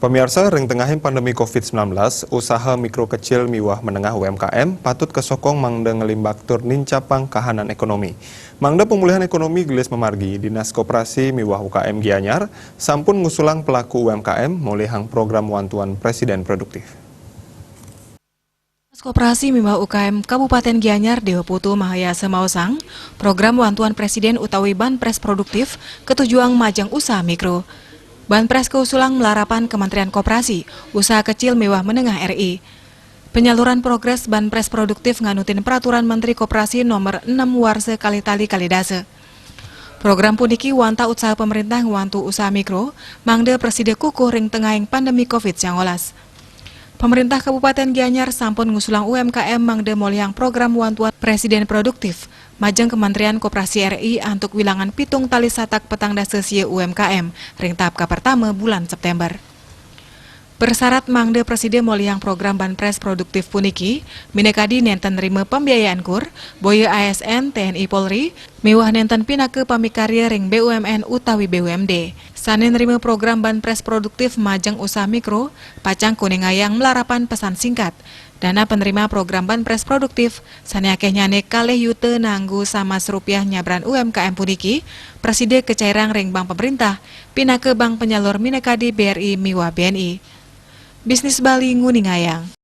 Pemirsa, ring tengahing pandemi COVID-19, usaha mikro kecil miwah menengah UMKM patut kesokong mangda ngelimbak tur nincapang kahanan ekonomi. Mangda pemulihan ekonomi gelis memargi, Dinas Koperasi miwah UKM Gianyar sampun ngusulang pelaku UMKM molehang program wantuan Presiden Produktif. Dinas Koperasi miwah UKM Kabupaten Gianyar Dewa Putu Mahaya Semausang, program wantuan Presiden utawi Banpres Produktif ketujuan majang usaha mikro. Banpres keusulang melarapan Kementerian Koperasi, Usaha Kecil Mewah Menengah RI. Penyaluran progres Banpres Produktif nganutin Peraturan Menteri Koperasi Nomor 6 Warse Kalitali Kalidase. Program puniki wanta usaha pemerintah wantu usaha mikro, mangde preside kukuh ring tengahing pandemi COVID-19. Pemerintah Kabupaten Gianyar sampun ngusulang UMKM mangde moliang program wantuan Presiden Produktif, majeng Kementerian Koperasi RI untuk wilangan pitung tali satak petang dase sie UMKM, ring tahap pertama bulan September. Bersyarat mangde Presiden moliang program Banpres Produktif puniki, minekadi nenten nerima pembiayaan kur, boya ASN, TNI Polri, mewah nenten pinake pamikarya ring BUMN utawi BUMD. Sane nerima program Banpres Produktif majeng usaha mikro, pacang kuningayang melarapan pesan singkat. Dana penerima program Banpres Produktif, sane akeh nyane kalih yute nanggu sama serupiah nyabran UMKM puniki, Preside kecairang ring bank pemerintah, pinake bank penyalur minekadi BRI miwa BNI. Bisnis Bali nguningayang.